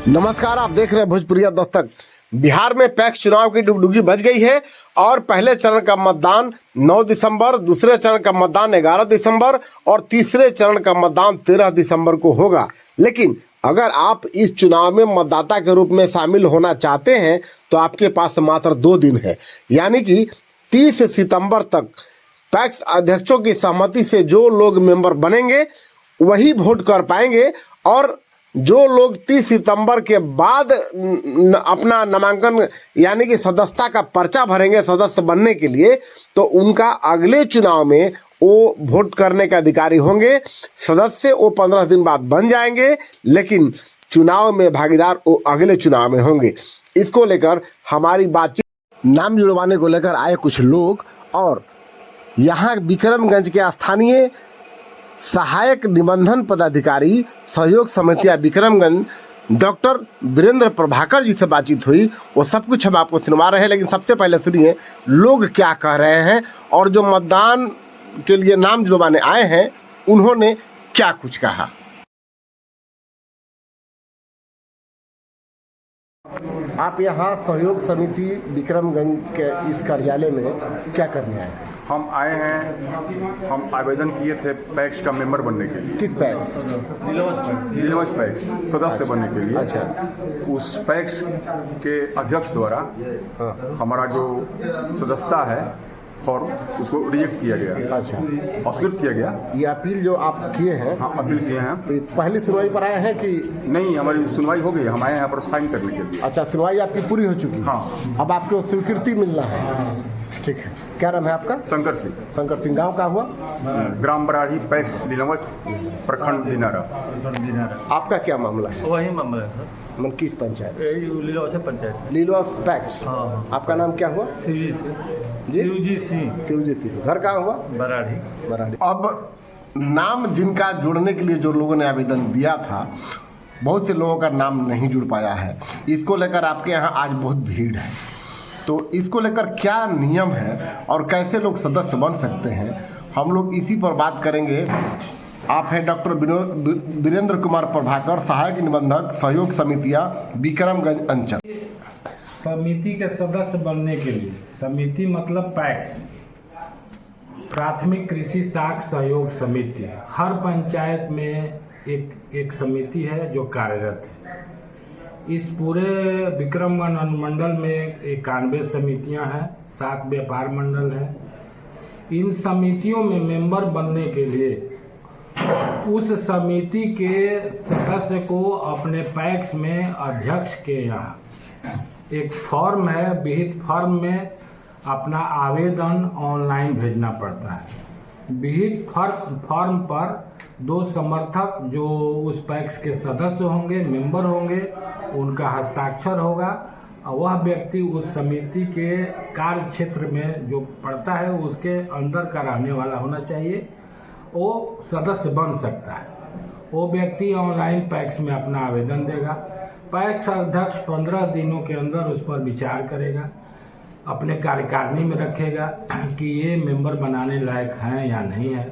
नमस्कार, आप देख रहे हैं भोजपुरिया दस्तक। बिहार में पैक्स चुनाव की डुगडुगी बज गई है और पहले चरण का मतदान 9 दिसंबर, दूसरे चरण का मतदान 11 दिसंबर और तीसरे चरण का मतदान 13 दिसंबर को होगा। लेकिन अगर आप इस चुनाव में मतदाता के रूप में शामिल होना चाहते हैं तो आपके पास मात्र 2 दिन है, यानी कि 30 सितंबर तक पैक्स अध्यक्षों की सहमति से जो लोग मेंबर बनेंगे वही वोट कर पाएंगे और जो लोग 30 सितंबर के बाद अपना नामांकन यानी कि सदस्यता का पर्चा भरेंगे सदस्य बनने के लिए, तो उनका अगले चुनाव में वो वोट करने के अधिकारी होंगे। सदस्य वो 15 दिन बाद बन जाएंगे, लेकिन चुनाव में भागीदार वो अगले चुनाव में होंगे। इसको लेकर हमारी बातचीत नाम जुड़वाने को लेकर आए कुछ लोग और यहाँ विक्रमगंज के स्थानीय सहायक निबंधन पदाधिकारी सहयोग समितियां विक्रमगंज डॉक्टर वीरेंद्र प्रभाकर जी से बातचीत हुई। वो सब कुछ हम आपको सुनवा रहे हैं, लेकिन सबसे पहले सुनिए लोग क्या कह रहे हैं और जो मतदान के लिए नाम जुड़वाने आए हैं उन्होंने क्या कुछ कहा। आप यहाँ सहयोग समिति विक्रमगंज के इस कार्यालय में क्या करने आए? हम आए हैं, हम आवेदन किए थे पैक्स का मेंबर बनने के लिए। किस पैक्स? नीलवंश पैक्स सदस्य बनने के लिए। अच्छा। उस पैक्स के अध्यक्ष द्वारा हमारा जो सदस्यता है फॉर्म उसको रिजेक्ट किया गया। अच्छा, अस्वीकृत किया गया। ये अपील जो आप किए हैं? हाँ, अपील किए हैं। तो पहली सुनवाई पर आए हैं कि नहीं? हमारी सुनवाई हो गई, हम आए हैं यहाँ पर साइन करने के लिए। अच्छा, सुनवाई आपकी पूरी हो चुकी है? हाँ। अब आपको स्वीकृति मिलना है। ठीक है, क्या नाम है आपका? शंकर सिंह। शंकर सिंह, गाँव का हुआ? ग्राम बराड़ी, पैक्स नीलवंश, प्रखंड दिनारा। आपका क्या मामला है? वही मामला है सर। मन किस पंचायत? लीलावश पंचायत। लीलवा पैक्स। हाँ। आपका नाम क्या हुआ? शिवजी सिंह। शिवजी सिंह। घर कहाँ हुआ? बराड़ी। अब नाम जिनका जोड़ने के लिए जो लोगों ने आवेदन दिया था, बहुत से लोगों का नाम नहीं जुड़ पाया है। इसको लेकर आपके यहाँ आज बहुत भीड़ है, तो इसको लेकर क्या नियम है और कैसे लोग सदस्य बन सकते हैं, हम लोग इसी पर बात करेंगे। आप हैं डॉक्टर वीरेंद्र कुमार प्रभाकर, सहायक निबंधक सहयोग समितियां विक्रमगंज अंचल। समिति के सदस्य बनने के लिए, समिति मतलब पैक्स, प्राथमिक कृषि साख सहयोग समिति, हर पंचायत में एक समिति है जो कार्यरत है। इस पूरे विक्रमगंज अनुमंडल में 91 समितियां हैं, 7 व्यापार मंडल हैं। इन समितियों में मेंबर बनने के लिए उस समिति के सदस्य को अपने पैक्स में अध्यक्ष के यहाँ एक फॉर्म है, विहित फॉर्म में अपना आवेदन ऑनलाइन भेजना पड़ता है। विहित फॉर्म पर 2 समर्थक जो उस पैक्स के सदस्य होंगे, मेंबर होंगे, उनका हस्ताक्षर होगा और वह व्यक्ति उस समिति के कार्य क्षेत्र में जो पड़ता है उसके अंदर का रहने वाला होना चाहिए, वो सदस्य बन सकता है। वो व्यक्ति ऑनलाइन पैक्स में अपना आवेदन देगा। पैक्स अध्यक्ष 15 दिनों के अंदर उस पर विचार करेगा, अपने कार्यकारिणी में रखेगा कि ये मेंबर बनाने लायक हैं या नहीं है।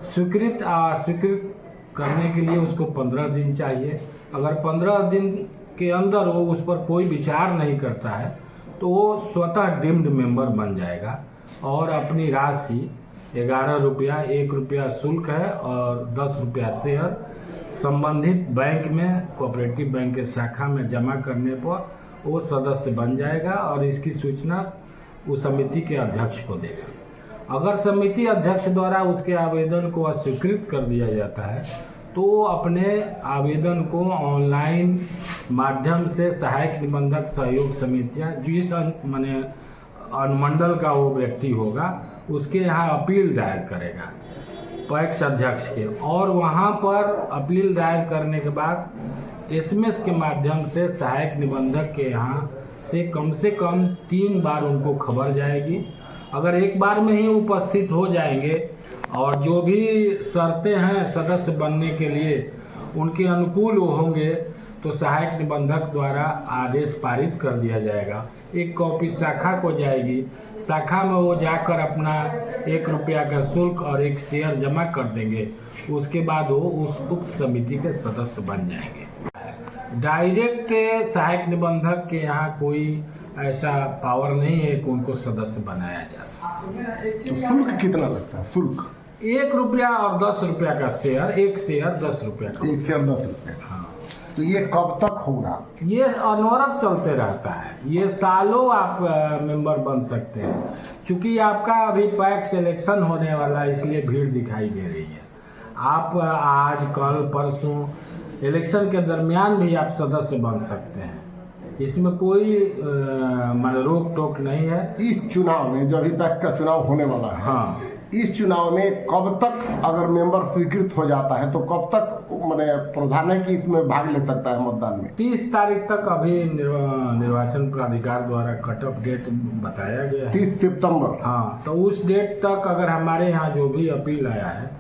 स्वीकृत अस्वीकृत करने के लिए उसको 15 दिन चाहिए। अगर 15 दिन के अंदर वो उस पर कोई विचार नहीं करता है तो वो स्वतः डीम्ड मेंबर बन जाएगा और अपनी राशि 11 रुपया, 1 रुपया शुल्क है और 10 रुपया शेयर संबंधित बैंक में, कोऑपरेटिव बैंक के शाखा में जमा करने पर वो सदस्य बन जाएगा और इसकी सूचना उस समिति के अध्यक्ष को देगा। अगर समिति अध्यक्ष द्वारा उसके आवेदन को अस्वीकृत कर दिया जाता है तो अपने आवेदन को ऑनलाइन माध्यम से सहायक निबंधक सहयोग समितियां, जिस माने अनुमंडल का वो व्यक्ति होगा उसके यहाँ अपील दायर करेगा पैक्स अध्यक्ष के, और वहाँ पर अपील दायर करने के बाद SMS के माध्यम से सहायक निबंधक के यहाँ से कम 3 बार उनको खबर जाएगी। अगर एक बार में ही उपस्थित हो जाएंगे और जो भी शर्तें हैं सदस्य बनने के लिए उनके अनुकूल होंगे तो सहायक निबंधक द्वारा आदेश पारित कर दिया जाएगा। एक कॉपी शाखा को जाएगी, शाखा में वो जाकर अपना 1 रुपया का शुल्क और 1 शेयर जमा कर देंगे। उसके बाद वो उस उक्त समिति के सदस्य बन जाएंगे। डायरेक्ट सहायक निबंधक के यहाँ कोई ऐसा पावर नहीं है कि उनको सदस्य बनाया जा सके। तो शुल्क कितना लगता है? शुल्क 1 रुपया और 10 रुपया का शेयर, 1 शेयर 10 रुपया का। 1 शेयर 10 रुपये। हाँ, तो ये कब तक होगा? ये अनवरत चलते रहता है, ये सालों आप मेंबर बन सकते हैं। चूंकि आपका अभी पैक्स इलेक्शन होने वाला है, इसलिए भीड़ दिखाई दे रही है। आप आज कल परसों इलेक्शन के दरमियान भी आप सदस्य बन सकते हैं, इसमें कोई रोक टोक नहीं है। इस चुनाव में जो अभी पैक्स का चुनाव होने वाला है, हाँ, इस चुनाव में कब तक अगर मेंबर स्वीकृत हो जाता है तो कब तक मैंने प्रावधान है कि इसमें भाग ले सकता है मतदान में? 30 तारीख तक अभी निर्वाचन प्राधिकार द्वारा कट ऑफ डेट बताया गया है। 30 सितंबर। हाँ, तो उस डेट तक अगर हमारे यहाँ जो भी अपील आया है,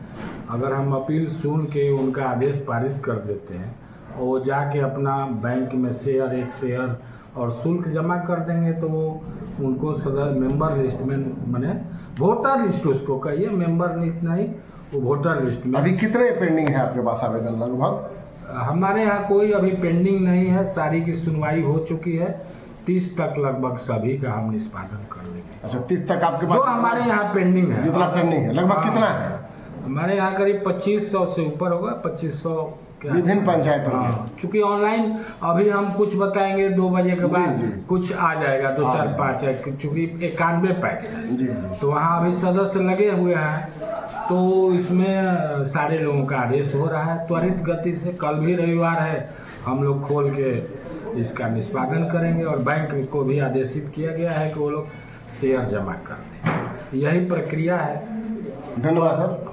अगर हम अपील सुन के उनका आदेश पारित कर देते हैं और वो जाके अपना बैंक में शेयर 1 शेयर और शुल्क जमा कर देंगे, तो वो उनको सदस्य मेंबर लिस्ट में, माने वोटर लिस्ट उसको कहिए, मेंबर लिस्ट नहीं, वो वोटर लिस्ट में। अभी कितने पेंडिंग है आपके पास आवेदन? लगभग हमारे यहाँ कोई अभी पेंडिंग नहीं है, सारी की सुनवाई हो चुकी है। 30 तक लगभग सभी का हम निष्पादन कर देंगे। अच्छा, 30 तक आपके पास जो हमारे यहाँ पेंडिंग है, जितना पेंडिंग है लगभग हाँ, कितना है? हमारे यहाँ करीब 2500 से ऊपर होगा, 2500 विभिन्न पंचायतों में। हाँ, चूंकि ऑनलाइन अभी हम कुछ बताएंगे 2 बजे के बाद जी। कुछ आ जाएगा, 2 4 5 है, चूंकि 91 पैक्स है। जी। तो वहाँ अभी सदस्य लगे हुए हैं, तो इसमें सारे लोगों का आदेश हो रहा है त्वरित गति से। कल भी रविवार है, हम लोग खोल के इसका निष्पादन करेंगे और बैंक को भी आदेशित किया गया है कि वो लोग शेयर जमा कर दें। यही प्रक्रिया है। धन्यवाद सर।